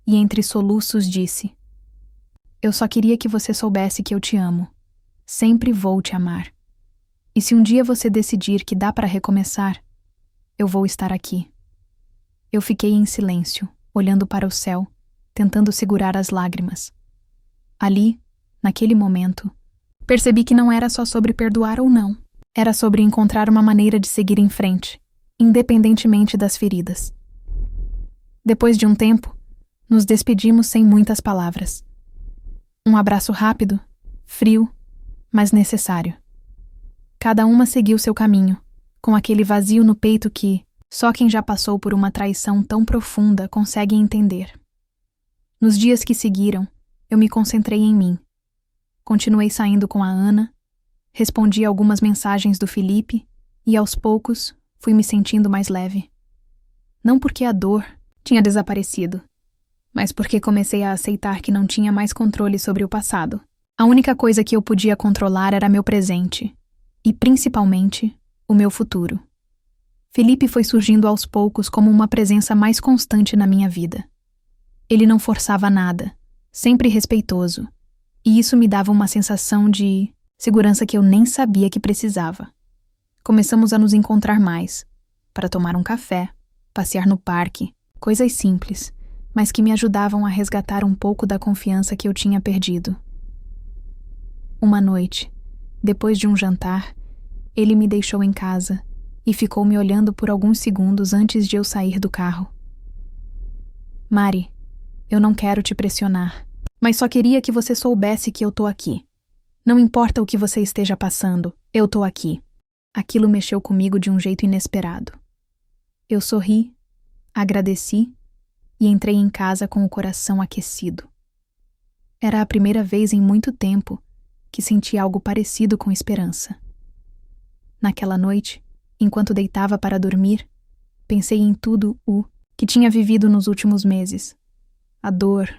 e entre soluços disse: eu só queria que você soubesse que eu te amo. Sempre vou te amar. E se um dia você decidir que dá para recomeçar, eu vou estar aqui. Eu fiquei em silêncio, olhando para o céu, tentando segurar as lágrimas. Ali, naquele momento, Percebi que não era só sobre perdoar ou não. Era sobre encontrar uma maneira de seguir em frente, independentemente das feridas. Depois de um tempo, nos despedimos sem muitas palavras. Um abraço rápido, frio, mas necessário. Cada uma seguiu seu caminho, com aquele vazio no peito que só quem já passou por uma traição tão profunda consegue entender. Nos dias que seguiram, eu me concentrei em mim. Continuei saindo com a Ana, respondi algumas mensagens do Felipe e, aos poucos, fui me sentindo mais leve. Não porque a dor tinha desaparecido, mas porque comecei a aceitar que não tinha mais controle sobre o passado. A única coisa que eu podia controlar era meu presente, e principalmente, o meu futuro. Felipe foi surgindo aos poucos como uma presença mais constante na minha vida. Ele não forçava nada, sempre respeitoso, e isso me dava uma sensação de segurança que eu nem sabia que precisava. Começamos a nos encontrar mais, para tomar um café, passear no parque, coisas simples, mas que me ajudavam a resgatar um pouco da confiança que eu tinha perdido. Uma noite, depois de um jantar, ele me deixou em casa e ficou me olhando por alguns segundos antes de eu sair do carro. Mari, eu não quero te pressionar, mas só queria que você soubesse que eu tô aqui. Não importa o que você esteja passando, eu tô aqui. Aquilo mexeu comigo de um jeito inesperado. Eu sorri, agradeci e entrei em casa com o coração aquecido. Era a primeira vez em muito tempo que senti algo parecido com esperança. Naquela noite, enquanto deitava para dormir, pensei em tudo o que tinha vivido nos últimos meses. A dor,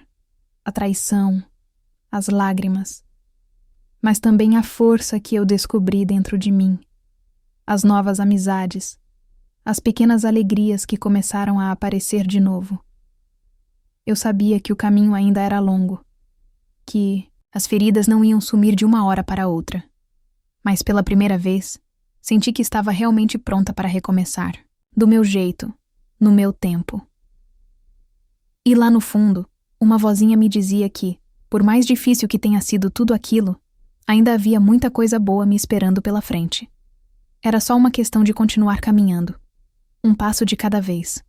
a traição, as lágrimas, mas também a força que eu descobri dentro de mim, as novas amizades, as pequenas alegrias que começaram a aparecer de novo. Eu sabia que o caminho ainda era longo, que as feridas não iam sumir de uma hora para outra, mas pela primeira vez, senti que estava realmente pronta para recomeçar, do meu jeito, no meu tempo. E lá no fundo, uma vozinha me dizia que, por mais difícil que tenha sido tudo aquilo, ainda havia muita coisa boa me esperando pela frente. Era só uma questão de continuar caminhando, um passo de cada vez.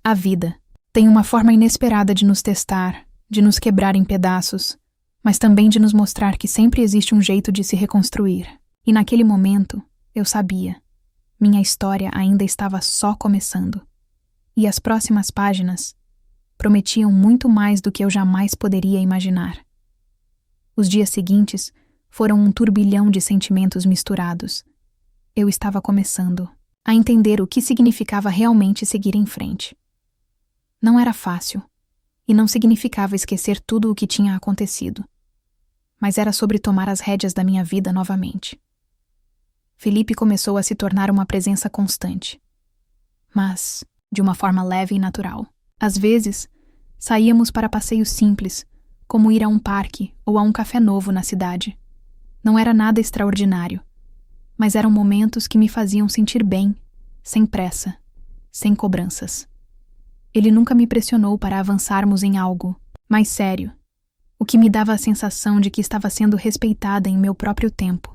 A vida tem uma forma inesperada de nos testar, de nos quebrar em pedaços, mas também de nos mostrar que sempre existe um jeito de se reconstruir. E naquele momento, eu sabia. Minha história ainda estava só começando. E as próximas páginas prometiam muito mais do que eu jamais poderia imaginar. Os dias seguintes foram um turbilhão de sentimentos misturados. Eu estava começando a entender o que significava realmente seguir em frente. Não era fácil, e não significava esquecer tudo o que tinha acontecido. Mas era sobre tomar as rédeas da minha vida novamente. Felipe começou a se tornar uma presença constante, mas de uma forma leve e natural. Às vezes, saíamos para passeios simples, como ir a um parque ou a um café novo na cidade. Não era nada extraordinário, mas eram momentos que me faziam sentir bem, sem pressa, sem cobranças. Ele nunca me pressionou para avançarmos em algo mais sério, o que me dava a sensação de que estava sendo respeitada em meu próprio tempo.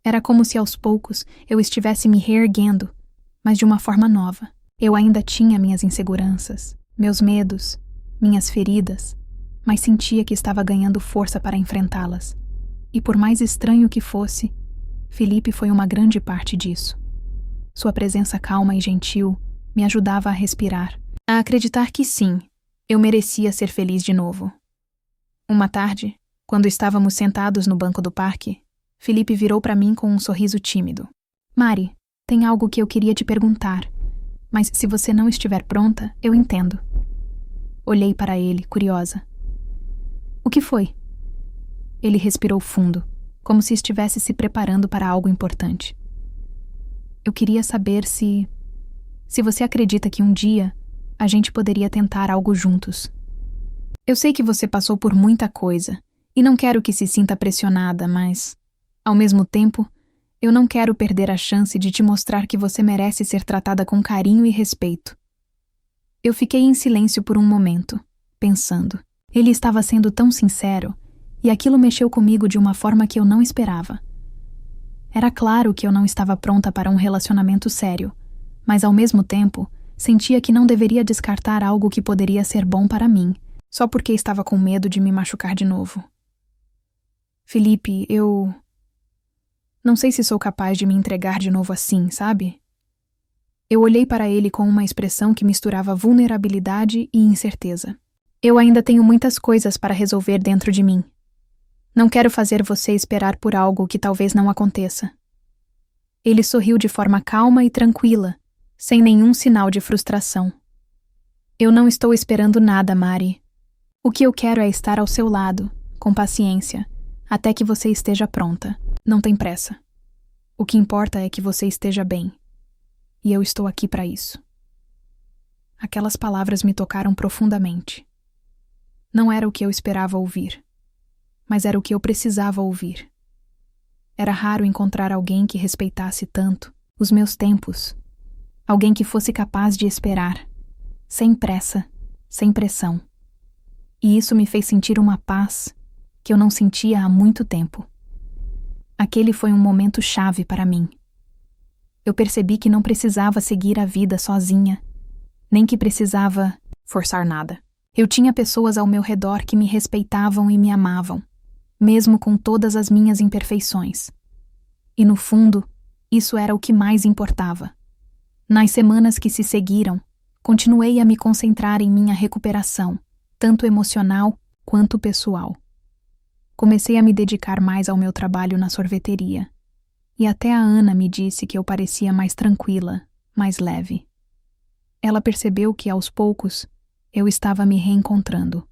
Era como se aos poucos eu estivesse me reerguendo, mas de uma forma nova. Eu ainda tinha minhas inseguranças, meus medos, minhas feridas, mas sentia que estava ganhando força para enfrentá-las. E por mais estranho que fosse, Felipe foi uma grande parte disso. Sua presença calma e gentil me ajudava a respirar, a acreditar que sim, eu merecia ser feliz de novo. Uma tarde, quando estávamos sentados no banco do parque, Felipe virou para mim com um sorriso tímido. Mari, tem algo que eu queria te perguntar, mas se você não estiver pronta, eu entendo. Olhei para ele, curiosa. O que foi? Ele respirou fundo, como se estivesse se preparando para algo importante. Eu queria saber se você acredita que um dia a gente poderia tentar algo juntos. Eu sei que você passou por muita coisa e não quero que se sinta pressionada, mas, ao mesmo tempo, eu não quero perder a chance de te mostrar que você merece ser tratada com carinho e respeito. Eu fiquei em silêncio por um momento, pensando. Ele estava sendo tão sincero, e aquilo mexeu comigo de uma forma que eu não esperava. Era claro que eu não estava pronta para um relacionamento sério, mas ao mesmo tempo, sentia que não deveria descartar algo que poderia ser bom para mim, só porque estava com medo de me machucar de novo. Felipe, eu não sei se sou capaz de me entregar de novo assim, sabe? Eu olhei para ele com uma expressão que misturava vulnerabilidade e incerteza. Eu ainda tenho muitas coisas para resolver dentro de mim. Não quero fazer você esperar por algo que talvez não aconteça. Ele sorriu de forma calma e tranquila, sem nenhum sinal de frustração. Eu não estou esperando nada, Mari. O que eu quero é estar ao seu lado, com paciência, até que você esteja pronta. Não tem pressa. O que importa é que você esteja bem. E eu estou aqui para isso. Aquelas palavras me tocaram profundamente. Não era o que eu esperava ouvir, mas era o que eu precisava ouvir. Era raro encontrar alguém que respeitasse tanto os meus tempos, alguém que fosse capaz de esperar, sem pressa, sem pressão. E isso me fez sentir uma paz que eu não sentia há muito tempo. Aquele foi um momento chave para mim. Eu percebi que não precisava seguir a vida sozinha, nem que precisava forçar nada. Eu tinha pessoas ao meu redor que me respeitavam e me amavam, mesmo com todas as minhas imperfeições. E no fundo, isso era o que mais importava. Nas semanas que se seguiram, continuei a me concentrar em minha recuperação, tanto emocional quanto pessoal. Comecei a me dedicar mais ao meu trabalho na sorveteria. E até a Ana me disse que eu parecia mais tranquila, mais leve. Ela percebeu que, aos poucos, eu estava me reencontrando,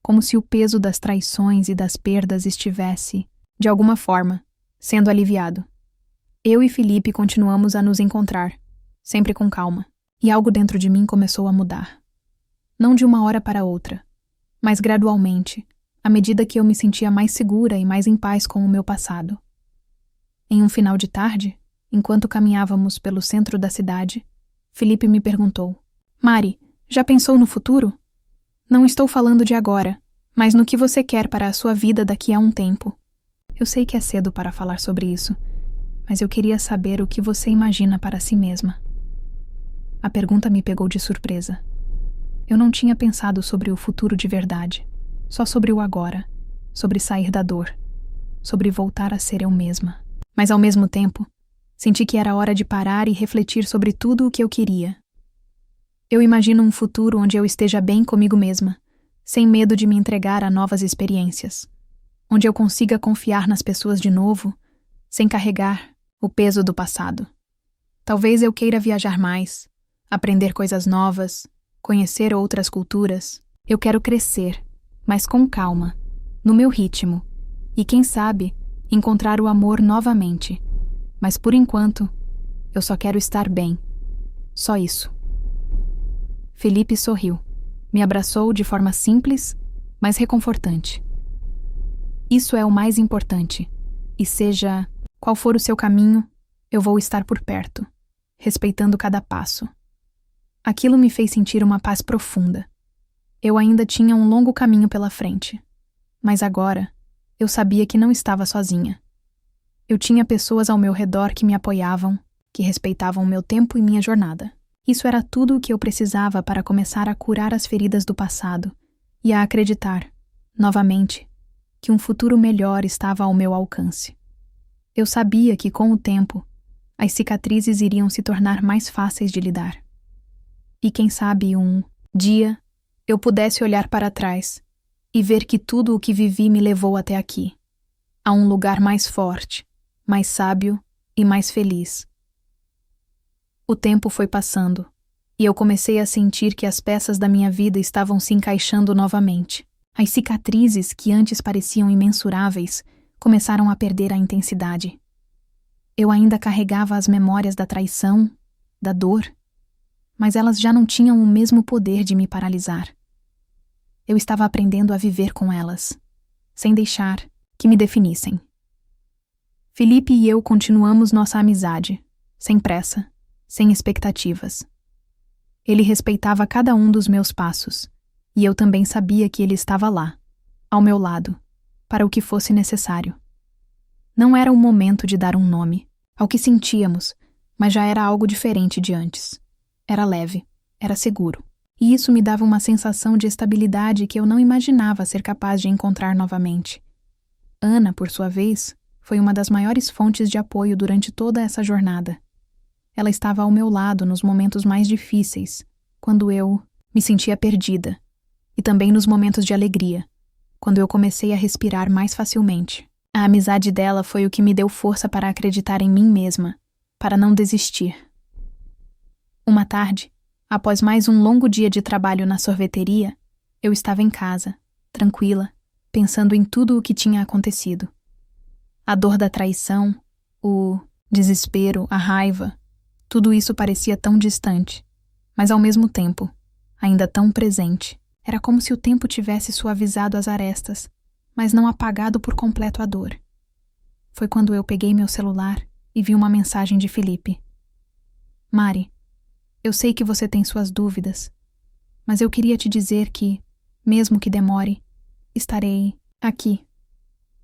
como se o peso das traições e das perdas estivesse, de alguma forma, sendo aliviado. Eu e Felipe continuamos a nos encontrar, sempre com calma, e algo dentro de mim começou a mudar. Não de uma hora para outra, mas gradualmente, à medida que eu me sentia mais segura e mais em paz com o meu passado. Em um final de tarde, enquanto caminhávamos pelo centro da cidade, Felipe me perguntou: Mari, já pensou no futuro? Não estou falando de agora, mas no que você quer para a sua vida daqui a um tempo. Eu sei que é cedo para falar sobre isso, mas eu queria saber o que você imagina para si mesma. A pergunta me pegou de surpresa. Eu não tinha pensado sobre o futuro de verdade, só sobre o agora, sobre sair da dor, sobre voltar a ser eu mesma. Mas, ao mesmo tempo, senti que era hora de parar e refletir sobre tudo o que eu queria. Eu imagino um futuro onde eu esteja bem comigo mesma, sem medo de me entregar a novas experiências, onde eu consiga confiar nas pessoas de novo, sem carregar o peso do passado. Talvez eu queira viajar mais, aprender coisas novas, conhecer outras culturas. Eu quero crescer, mas com calma, no meu ritmo, e quem sabe, encontrar o amor novamente. Mas por enquanto, eu só quero estar bem. Só isso. Felipe sorriu. Me abraçou de forma simples, mas reconfortante. Isso é o mais importante. E seja qual for o seu caminho, eu vou estar por perto, respeitando cada passo. Aquilo me fez sentir uma paz profunda. Eu ainda tinha um longo caminho pela frente. Mas agora, eu sabia que não estava sozinha. Eu tinha pessoas ao meu redor que me apoiavam, que respeitavam meu tempo e minha jornada. Isso era tudo o que eu precisava para começar a curar as feridas do passado e a acreditar, novamente, que um futuro melhor estava ao meu alcance. Eu sabia que, com o tempo, as cicatrizes iriam se tornar mais fáceis de lidar. E quem sabe um dia eu pudesse olhar para trás e ver que tudo o que vivi me levou até aqui, a um lugar mais forte, mais sábio e mais feliz. O tempo foi passando, e eu comecei a sentir que as peças da minha vida estavam se encaixando novamente. As cicatrizes, que antes pareciam imensuráveis, começaram a perder a intensidade. Eu ainda carregava as memórias da traição, da dor, mas elas já não tinham o mesmo poder de me paralisar. Eu estava aprendendo a viver com elas, sem deixar que me definissem. Felipe e eu continuamos nossa amizade, sem pressa, sem expectativas. Ele respeitava cada um dos meus passos, e eu também sabia que ele estava lá, ao meu lado, para o que fosse necessário. Não era o momento de dar um nome ao que sentíamos, mas já era algo diferente de antes. Era leve, era seguro. E isso me dava uma sensação de estabilidade que eu não imaginava ser capaz de encontrar novamente. Ana, por sua vez, foi uma das maiores fontes de apoio durante toda essa jornada. Ela estava ao meu lado nos momentos mais difíceis, quando eu me sentia perdida, e também nos momentos de alegria, quando eu comecei a respirar mais facilmente. A amizade dela foi o que me deu força para acreditar em mim mesma, para não desistir. Uma tarde, após mais um longo dia de trabalho na sorveteria, eu estava em casa, tranquila, pensando em tudo o que tinha acontecido. A dor da traição, o desespero, a raiva, tudo isso parecia tão distante, mas ao mesmo tempo, ainda tão presente. Era como se o tempo tivesse suavizado as arestas, mas não apagado por completo a dor. Foi quando eu peguei meu celular e vi uma mensagem de Felipe. Mari, eu sei que você tem suas dúvidas, mas eu queria te dizer que, mesmo que demore, estarei aqui.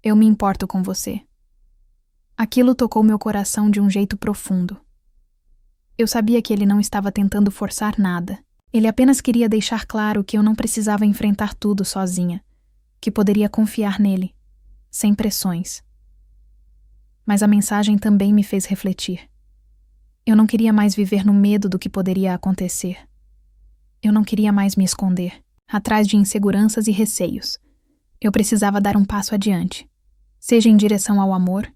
Eu me importo com você. Aquilo tocou meu coração de um jeito profundo. Eu sabia que ele não estava tentando forçar nada. Ele apenas queria deixar claro que eu não precisava enfrentar tudo sozinha, que poderia confiar nele, sem pressões. Mas a mensagem também me fez refletir. Eu não queria mais viver no medo do que poderia acontecer. Eu não queria mais me esconder, atrás de inseguranças e receios. Eu precisava dar um passo adiante, seja em direção ao amor,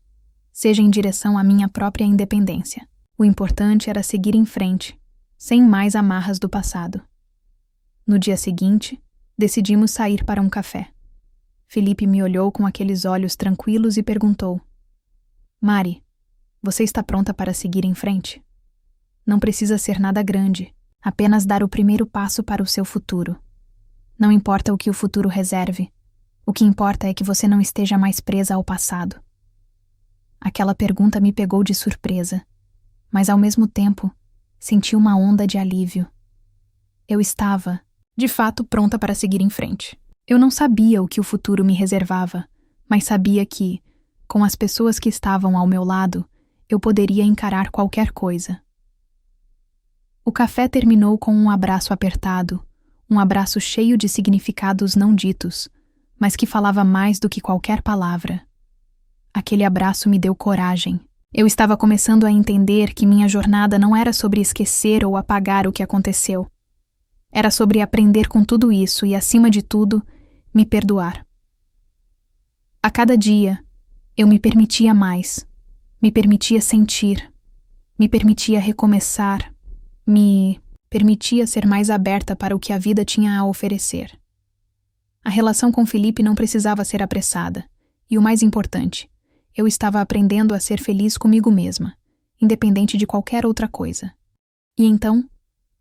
seja em direção à minha própria independência. O importante era seguir em frente, sem mais amarras do passado. No dia seguinte, decidimos sair para um café. Felipe me olhou com aqueles olhos tranquilos e perguntou: Mari, você está pronta para seguir em frente? Não precisa ser nada grande, apenas dar o primeiro passo para o seu futuro. Não importa o que o futuro reserve, o que importa é que você não esteja mais presa ao passado. Aquela pergunta me pegou de surpresa, mas ao mesmo tempo, senti uma onda de alívio. Eu estava, de fato, pronta para seguir em frente. Eu não sabia o que o futuro me reservava, mas sabia que, com as pessoas que estavam ao meu lado, eu poderia encarar qualquer coisa. O café terminou com um abraço apertado, um abraço cheio de significados não ditos, mas que falava mais do que qualquer palavra. Aquele abraço me deu coragem. Eu estava começando a entender que minha jornada não era sobre esquecer ou apagar o que aconteceu. Era sobre aprender com tudo isso e, acima de tudo, me perdoar. A cada dia, eu me permitia mais, me permitia sentir, me permitia recomeçar, me permitia ser mais aberta para o que a vida tinha a oferecer. A relação com Felipe não precisava ser apressada, e o mais importante, eu estava aprendendo a ser feliz comigo mesma, independente de qualquer outra coisa. E então,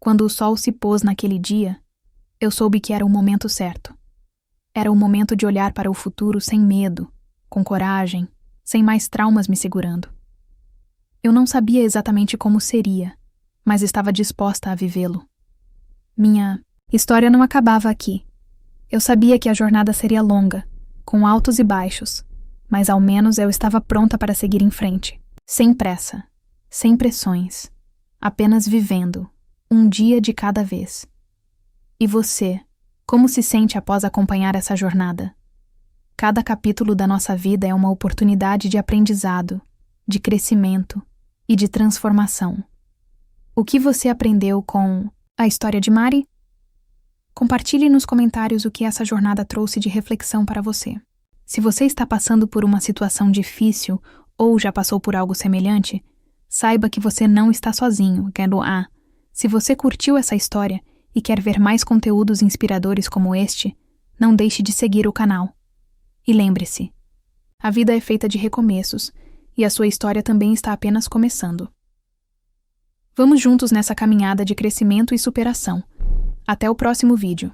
quando o sol se pôs naquele dia, eu soube que era o momento certo. Era o momento de olhar para o futuro sem medo, com coragem, sem mais traumas me segurando. Eu não sabia exatamente como seria, mas estava disposta a vivê-lo. Minha história não acabava aqui. Eu sabia que a jornada seria longa, com altos e baixos, mas ao menos eu estava pronta para seguir em frente, sem pressa, sem pressões, apenas vivendo, um dia de cada vez. E você, como se sente após acompanhar essa jornada? Cada capítulo da nossa vida é uma oportunidade de aprendizado, de crescimento e de transformação. O que você aprendeu com a história de Mari? Compartilhe nos comentários o que essa jornada trouxe de reflexão para você. Se você está passando por uma situação difícil ou já passou por algo semelhante, saiba que você não está sozinho. Se você curtiu essa história e quer ver mais conteúdos inspiradores como este, não deixe de seguir o canal. E lembre-se, a vida é feita de recomeços e a sua história também está apenas começando. Vamos juntos nessa caminhada de crescimento e superação. Até o próximo vídeo.